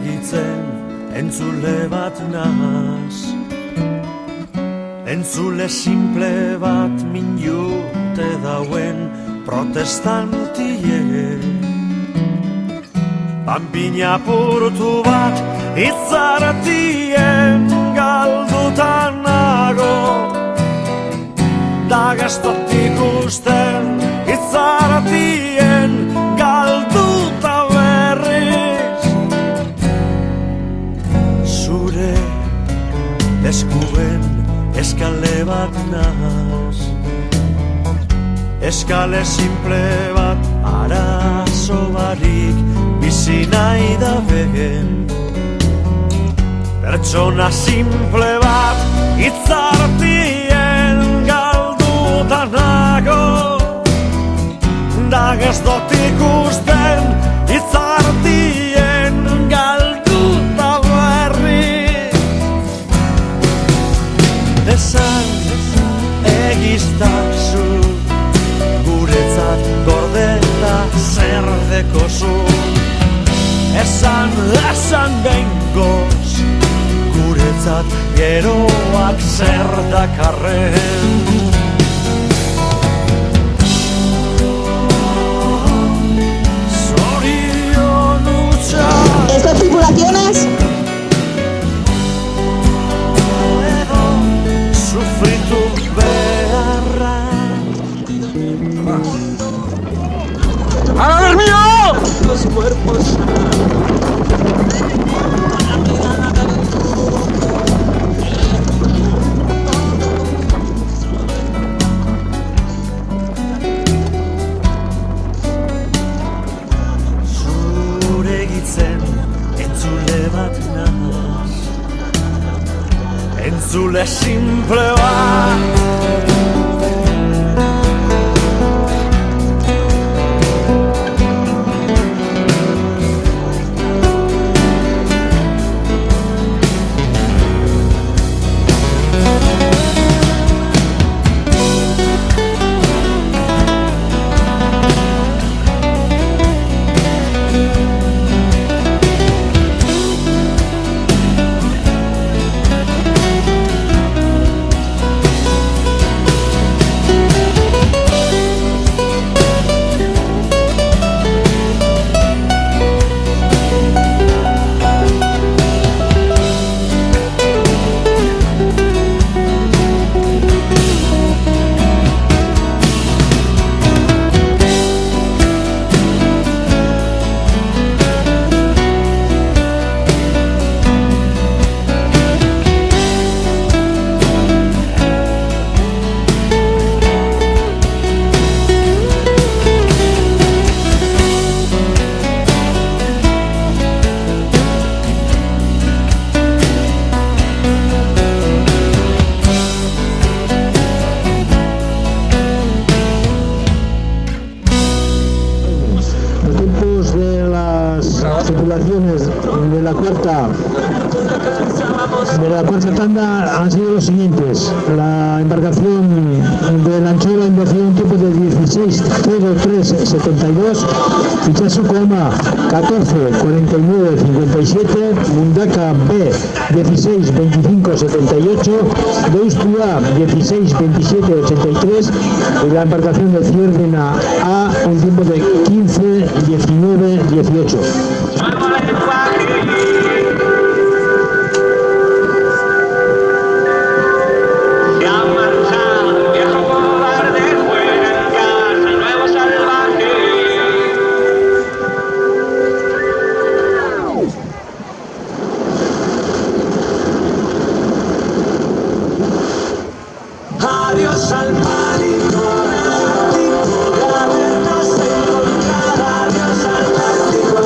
segitzen entzule bat nahaz. Entzule simple bat minute dauen protestantie. Panpina apurtu bat itzaratien galdutan nago. Da gastotik usten itzaratien galduta berriz. Zure eskuen eskale bat nahaz. Eskale simple bat arazo barik bizi nahi da begen. Pertsona simple bat itzartien galduta nago. Da ez dut ikusten itzartien galduta berriz. Esan egiztazu guretzat gordeta zer dekozu. Esan behingoz guretzat geroak zer dakarren. Zorion utxa Estas tripulaciones sufritu beharra. ¡A ver mío! los cuerpos. Zuregitzen entzule bat nahaz. Entzule simple bat. Tripulaciones de la cuarta tanda han sido los siguientes. La embarcación del Anchola invertido un tiempo de 16.03.72, Pichazo Coma 14.49.57, Mundaka B 16.25.78, Deustua 16.27.83 y la embarcación de Cierdena A un tiempo de 15.19.18. Adiós al pánico. Adiós al pánico.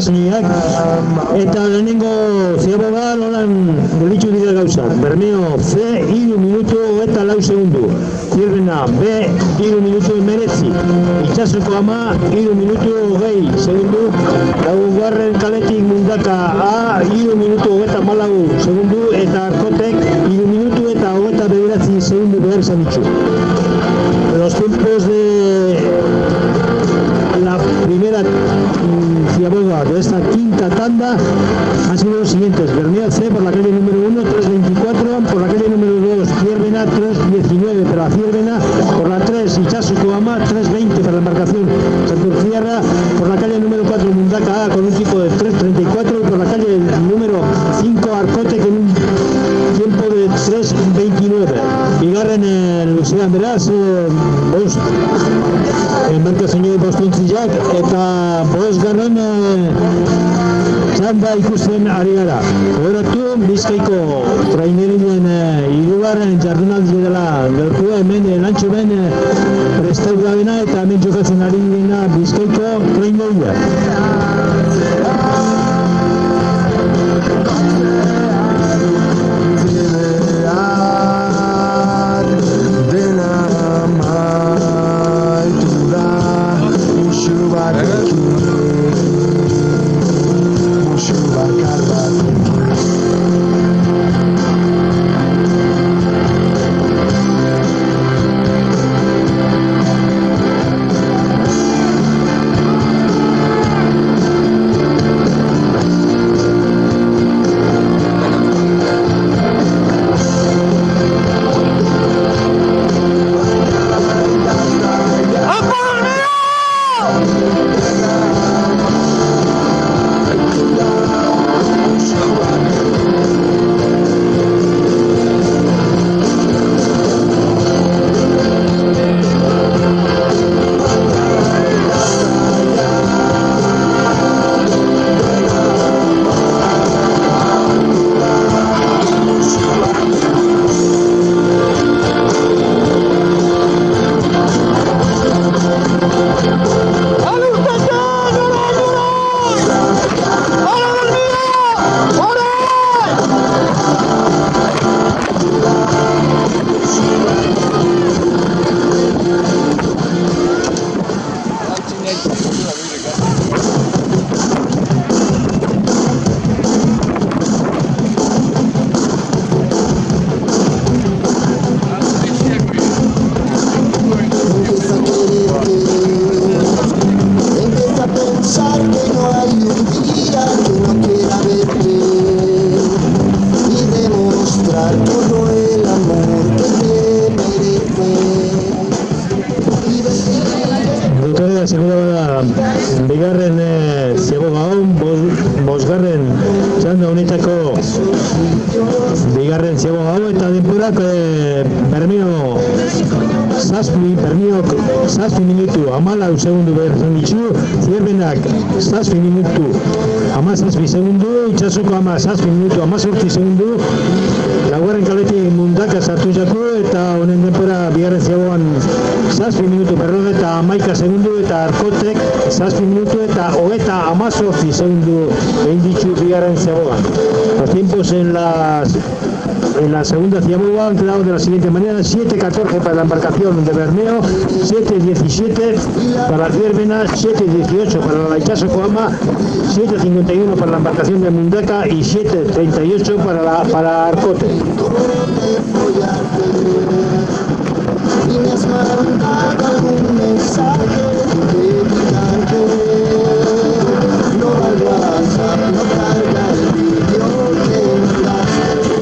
embarkazioak, eta lehenengo ziaboga nolan gelitzu dira gauza. Bermeo C, 3 minutu eta 4 segundu. Zierbena B, 3 minutu 19. Itxasuko ama, 3 minutu 20 segundu. Laugarren kaletik Mundaka A, 3 minutu 24 segundu, eta Arkotek 3 minutu eta 29 segundu behar izan ditu. Los tiempos de la primera ciaboga de esta quinta tanda han sido los siguientes: Bermeo C por la calle número 1, 3.24, por la calle número 2, Ciervena, 3.19 para Ciervena, por la 3, Itxasuko ama, 3.20 para la embarcación Santurciarra, por la calle número 4, Mundaka A con un tiempo de 3.34, y por la calle número 5, Arcote con un tiempo de 3.29. Bigarren luzean beraz, bost embarkazio bostontziak eta bosgarren txanda ikusten ari gara. Horatu Bizkaiko trainerinen hirugarren jardunaldi dela gertua, hemen lantxo ben prestatu dabena eta hemen jokatzen ari dena Bizkaiko traineria. Bigarren ziaboga hon, bosgarren txanda honetako bigarren ziaboga hon, eta denporak Bermeo zazpi minutu 14 segundu behar zen ditu, Zierbenak 7 minutu 17 segundu, Itxasuko ama 7 minutu 18 segundu, laugarren kaletik Mundaka sartu jako, eta honen denpora bigarren ziabogan 7 minutu 51 segundu, eta Arkotek 7 minutu eta 18 segundu egin ditu bigarren ziabogan. Los tiempos en la segunda ciaboga han quedado de la siguiente manera: 7.14 para la embarcación de Bermeo, 7.17 para Ciervena, 7.18 para la Itxasuko ama, 7.51 para la embarcación de Mundaka y 7.38 para Arcote. Y me has mandado algún mensaje dedicarte. No al WhatsApp, no carga el vídeo que enviaste.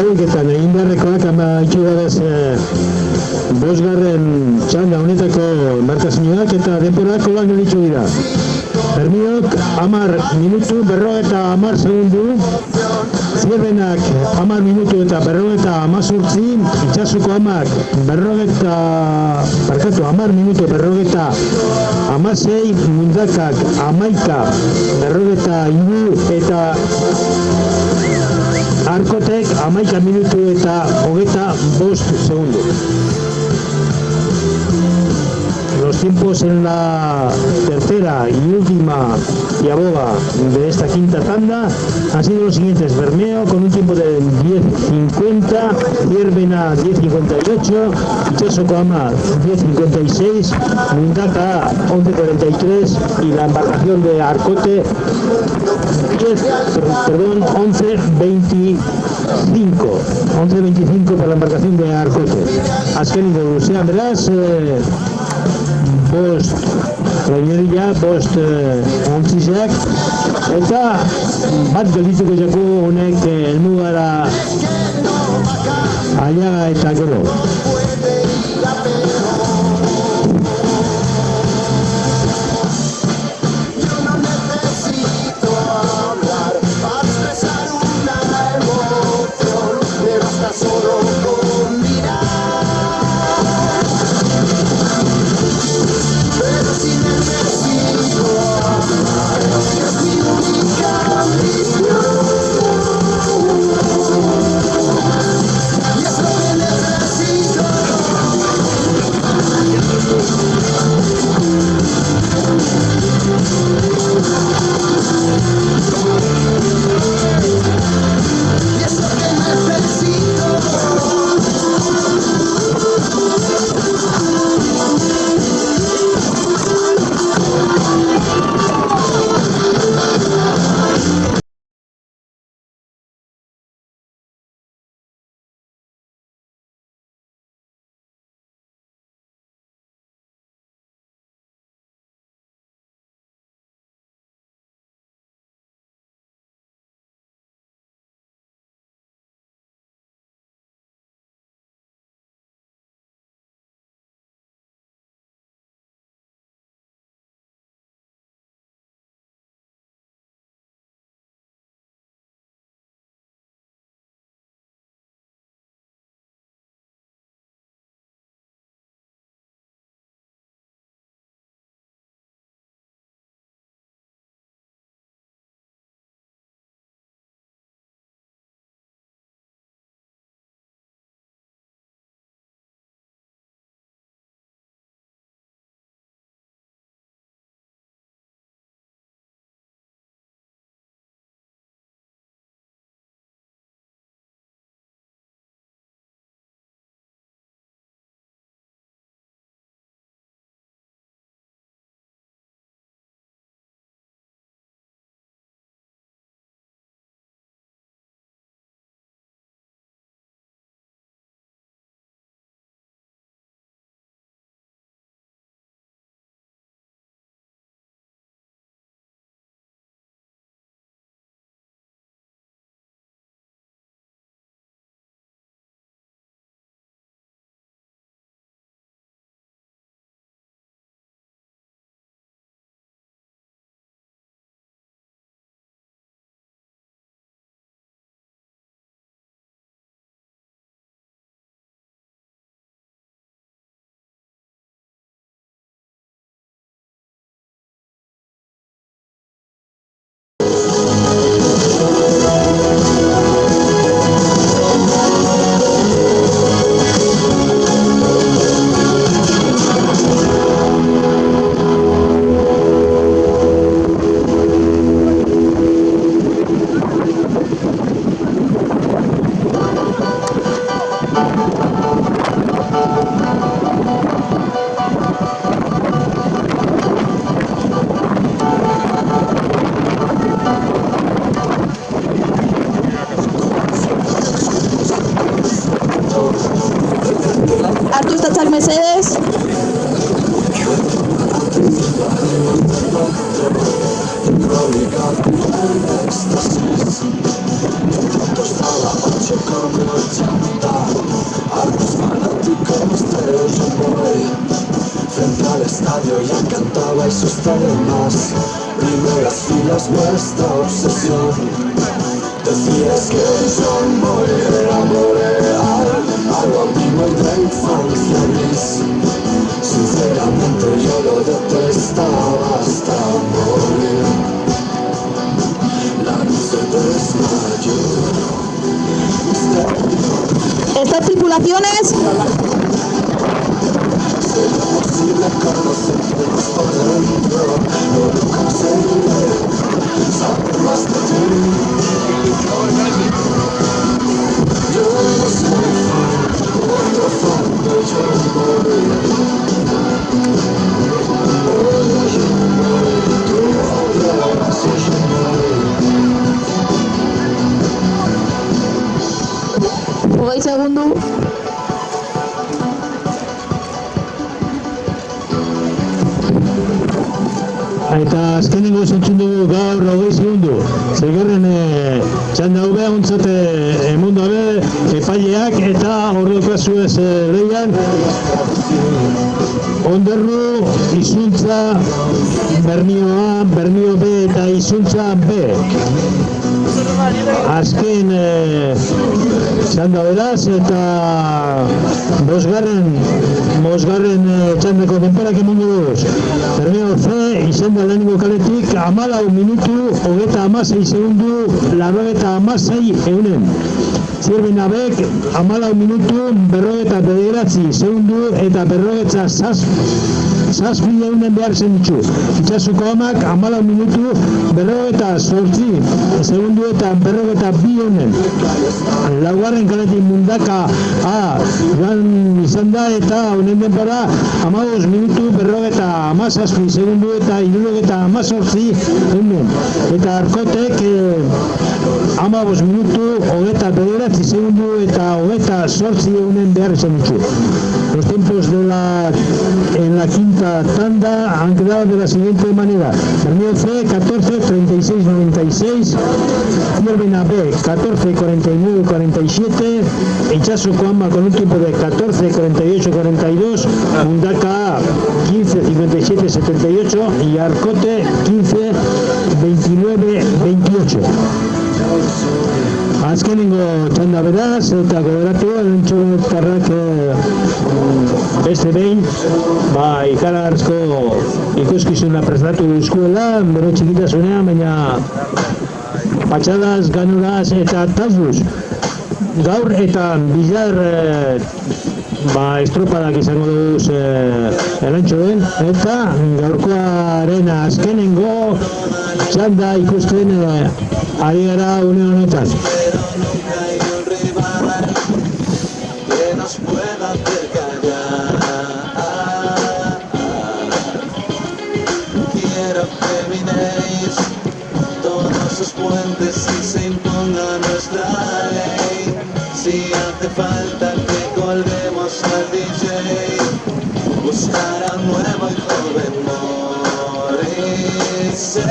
txapelketan egin beharrekoak amaitu dabez bosgarren txanda honetako embarkazioak eta denborak holan gelditu dira. Bermiok 10 minutu 50 segundu, Zierbenak 10 minutu eta 58, Itxasuko 10 minutu 56, Mundakak 11 53 eta Arkotek 11 minutu eta 25 segundu. Los tiempos en la tercera y última llaboga de esta quinta tanda han sido los siguientes: Bermeo con un tiempo de 10.50, Zierbena 10.58, Itxasokoama 10.56, Mundaka 11.43 y la embarcación de Arcote 11.25 para la embarcación de Arcote. Azkeniko luzean beraz, bost gainera bost ontzizeak eta bat geldituko jaku honek helmugara Aiaga eta gero. Mercedes. como chanta, a los fanáticos de los voy. Frente al estadio ya cantabais sus temas, primeras filas vuestra obsesión. Decías que el John Boy era boreal, algo antiguo y de infancia gris. Sinceramente yo lo detestaba hasta morir. La luz se desmayó. Estas tripulaciones Será posible conocernos por dentro, no lo conseguiré, saber más de ti. Yo no soy otro fan de John Boy. Tú odias a John Boy. 20 segundos. Eta azkenengo zentzun dugu gaur 20 segundu. Zegarren txanda hobea ontzat emundu abe epaileak eta ordokazu ez lehian Onderru, Izuntza, Bermio A, Bermio B eta Izuntza B. Azken txanda beraz eta bosgarren txandako denparak emundu duz. Bermeo C izan da lehenengo kaletik 14 minutu, 36 segundu, 96 eunen. Zirben abek 14 minutu, 49 segundu eta 47 eunen behar zen ditu. Itxasuko amak 14 minutu, 48 segundu eta 42 eunen. Laugarren kaletik Mundaka A joan izan da eta honen denbora 15 minutu, 57 segundu eta 78 eunen. Eta Arkotek 15 minutu, 29 segundu eta 28 eunen behar izan ditu. Los tiempos en la quinta tanda han quedado de la siguiente manera. Bermeo C 14:36:96, Ciervena B 14:49:47, Itxasuko Ama con un tiempo de 14:48:42, Mundaka A 15:57:78 y Arkote 15:29:28. Azkenengo txanda beraz eta gogoratu elentxotarrak beste behin ikaragarrizko ikuskizuna prestatu duzkuela bere txikitasunean, baina patxadaz, ganuraz eta tazuz. Gaur eta bizar estropadak izango duz elentxoen eta gaurkoaren azkenengo txanda ikusten ari gara une honetan. Sus puentes y se imponga nuestra ley. Si hace falta que colguemos al DJ, buscar a nuevo y joven Morrissey.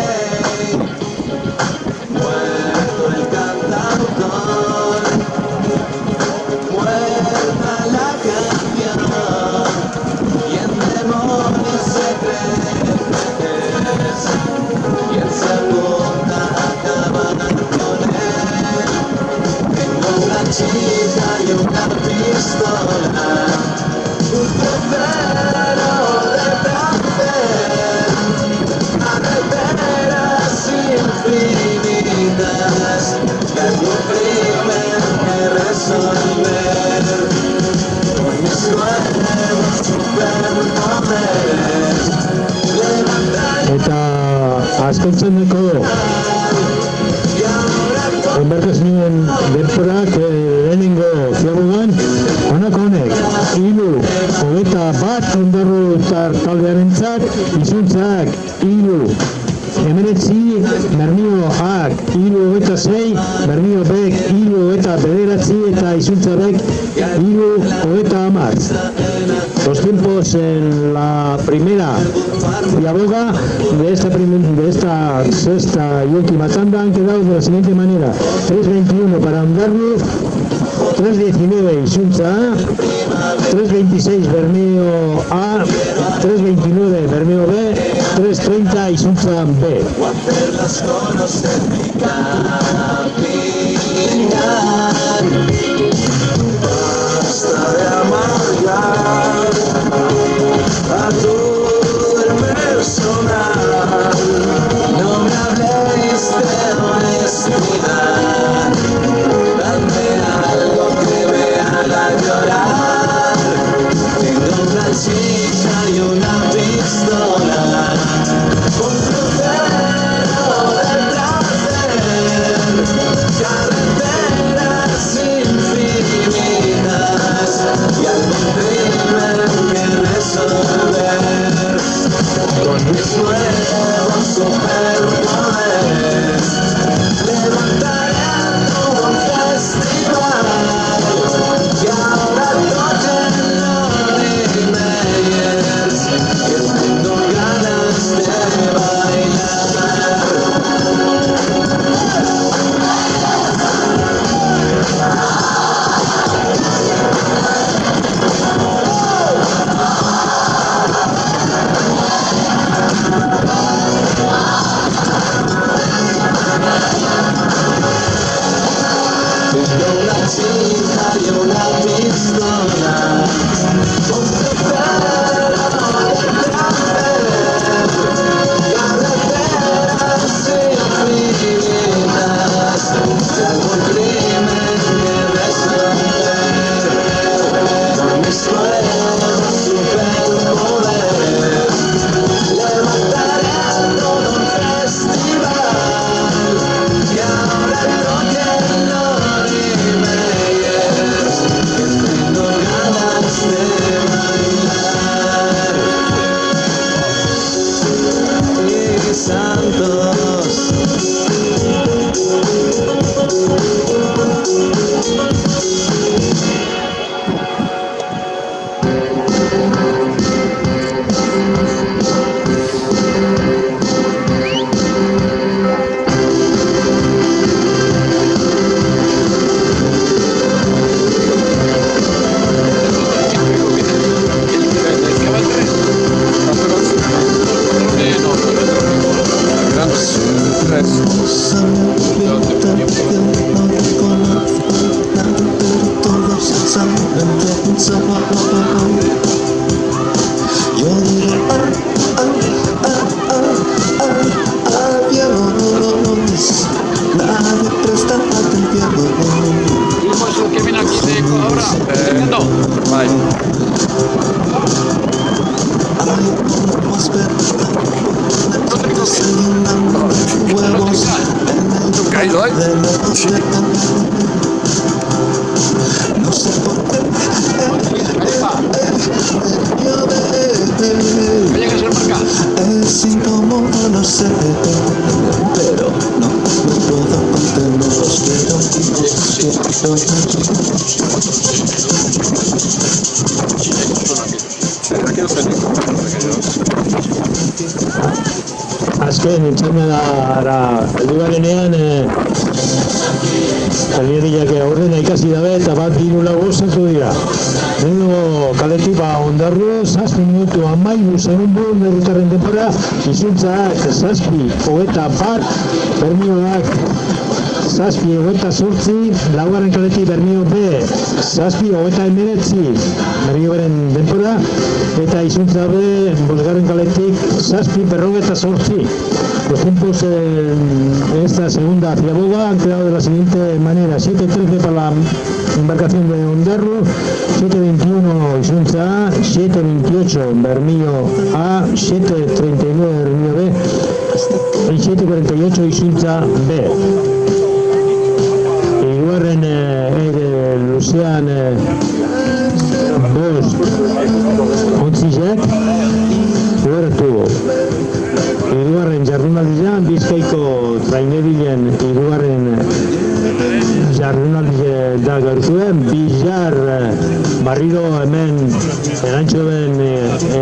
Muerto el cantautor, muerta la canción, y en demonios se cree y él se apunta a acabar con él. Tengo una chica y una pistola, un tercero de placer, carreteras infinitas que algún crimen que resolver. Con mis nuevos superpoderes levantar. Eta azken txandeko enbarkazioen denporak lehenengo ziabogan honako honek 3:21 Ondarru taldearentzat, Izuntzak 3:19, Bermio Ak 3:26, Bermeo Bek 3:9 eta Izuntza Bek 3:10. Los tiempos en la primera ciaboga de esta sexta y última tanda han quedado de la siguiente manera: 3:21 para Ondarru, 3:19 Izuntza A, 3:26 Bermeo A, 3:29 Bermeo B, 3:30 Izuntza B. Hacerlas conocer mi caminar. Basta de amargar a todo el personal. No me habléis de honestidad. Dame algo que me haga llorar. Tengo una chica y una pistola. Un crucero de placer. Carreteras infinitas y algún crimen que resolver. Con mis nuevos superpoderes levantaré todo un festival. Y ahora toquen Lori Meyers, que tengo ganas de bailar. Tengo una chica y una pistola, un crucero de placer, carreteras infinitas, y algún crimen que resolver. Con mis nuevos superpoderes levantaré todo un festival. Y ahora toquen Lori Meyers, que tengo ganas de bailar. Y Santos. Yo digo adiós, nadie presta atención. ¿Cómo es el que viene aquí de ahora? No. Vale. Hay una atmósfera desayunando huevos en el Caído, ¿eh? de la bicicleta. No sé por qué Oye, que se marca. es incómodo, no sé, pero no puedo contener los dedos. Aquí no sé ni cómo. Azken txandara heldu garenean Kalierriak aurrena ikasi dabe eta bat 3-4 sartu dira. Lehenengo kaletik Ondarru 7 minutu 13 segundu herritarren denbora, Izuntza 7:21, Bermioak 7:28, laugarren kaletik Bermio B 7:19 Bermioaren denbora, eta Izuntza B bosgarren kaletik 7:48. Los tiempos en esta segunda ciaboga han quedado de la siguiente manera: 7:13 para la embarcación de Ondarru, 7:21 Izuntza A, 7:28 Bermio A, 7:39 Bermio B y 7:48 Izuntza B. Iguarren Luzean bost ontzizek ulertu. Iguarren jardunaldia Bizkaiko trainerien hirugarren jardunaldi da gaurkoen, Bizar barriro hemen erantxoen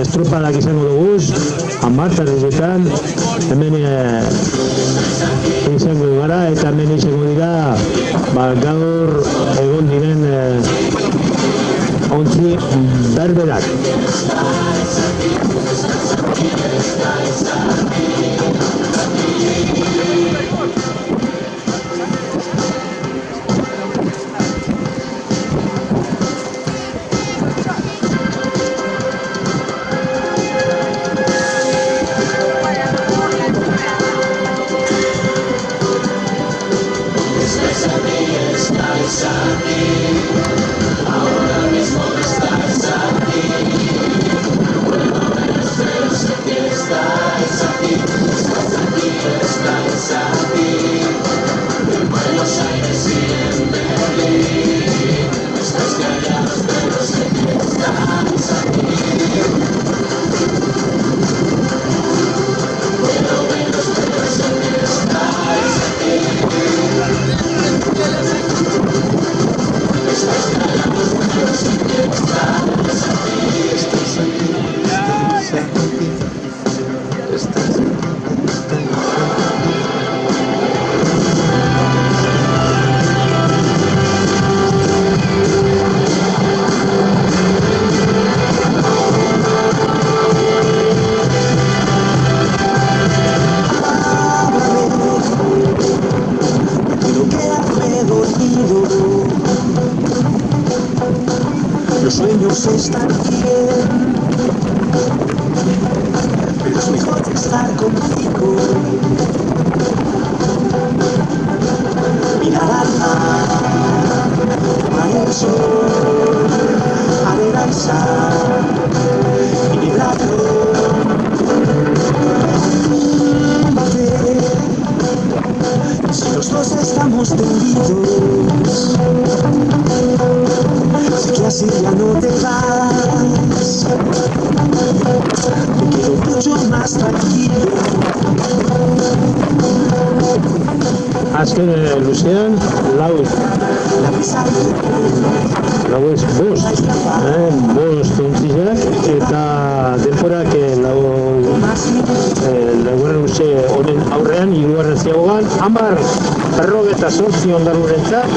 estropadak izango duguz, 10 tardetan, hemen izango gara eta hemen izango dira gaur egon diren ontzi berberak. Los sueños están bien, pero es mejor estar contigo. Mirar al mar, tomar el sol, adelantar y vibrarlo. Si los dos estamos tendidos, sé que así ya no te vas, me quedo mucho más tranquilo. Azken luzean, lauez bost ontzizak eta denporak laugarren luze honen aurrean, hirugarren ziagoan, 58 ondarrurentzat,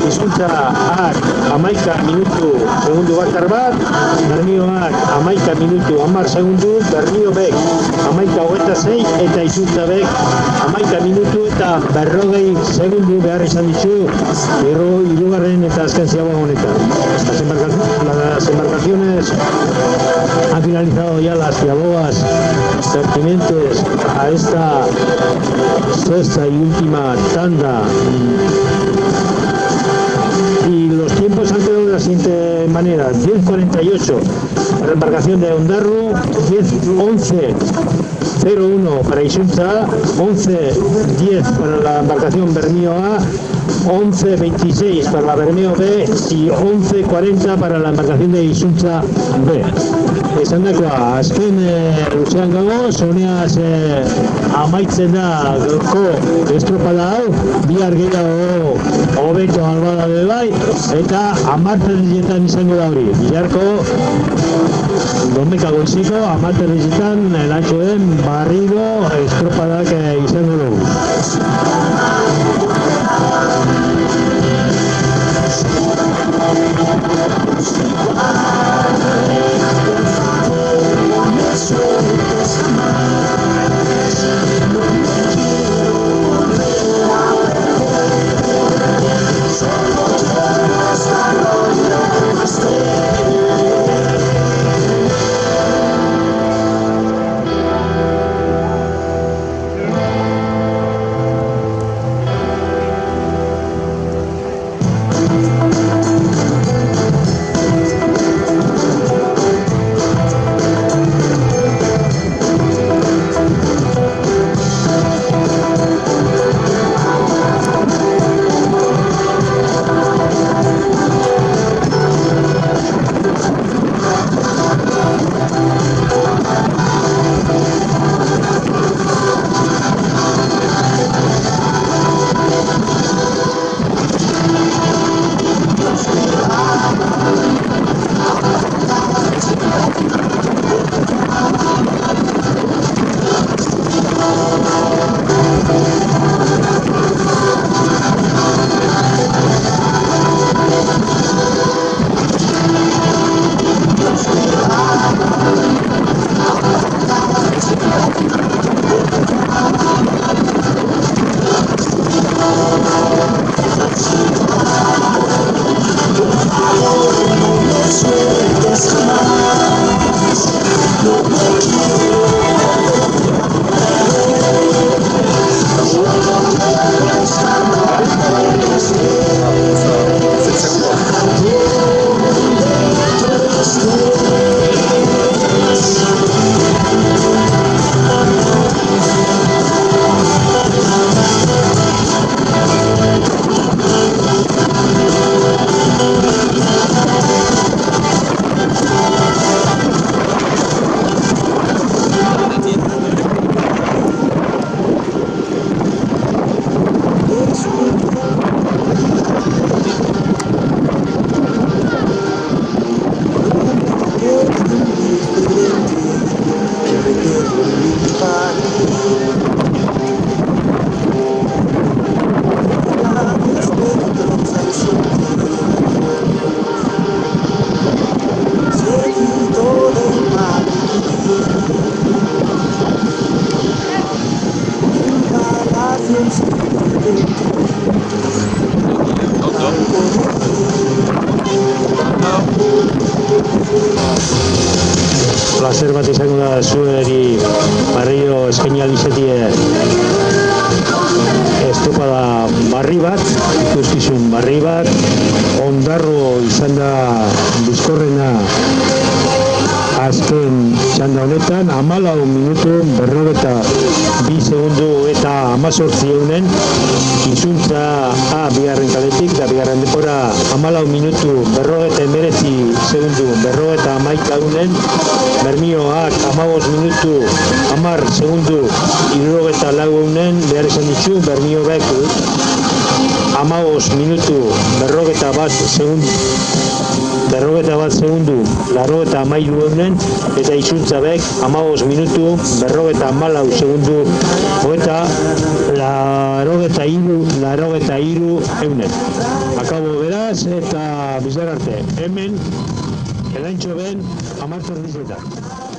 hizkuntza ak 11 minutu segundu bakar bat, Bermioak 11 minutu 10 segundu, Bermio bek 11:26 eta hizkuntza bek 11 minutu eta 40 segundu behar izan ditu hirugarren eta azken ziagoa honetan. Las embarcaciones han finalizado ya las ciabogas pertinentes a esta sexta y última tanda. Y los tiempos han quedado de la siguiente manera: 10:48 para la embarcación de Ondarru, 10:11:01 para Isuntza, 11:10 para la embarcación Bermio A, 11:26 para la Bermeo B y 11:40 para la embarcación de Isuntza B. Esan dakoa, azken luzean gago, zoneaz amaitzen da gaurko estropada hau, bihar gehiago hobeto albada be bai, eta 10 terdiletan izango da hori. Biharko domeka goiziko 10 terdiletan elantxoen barriro estropadak izango dugu. Placer bat izango da zueri barrio eskaini alizetie estopada barri bat, ikuskizun barri bat, ondarro izan da bizkorrena azken txanda honetan, 14 minutu, 42 segundu eta 18 eunen, izuntza bigarren kaletik, da bigarren depora 14 minutu, 49 segundu, 51 eunen, Bermioak 15 minutu, 10 segundu, 74 eunen, behar esan ditzu, Bermio bek 15 minutu, 41 segundu, 83 eunen, eta izuntzabek 15 minutu, 54 segundu, eta 83 eunen. Akabo beraz, eta bizar arte, hemen, Elantxo ben, 10 terdizetan.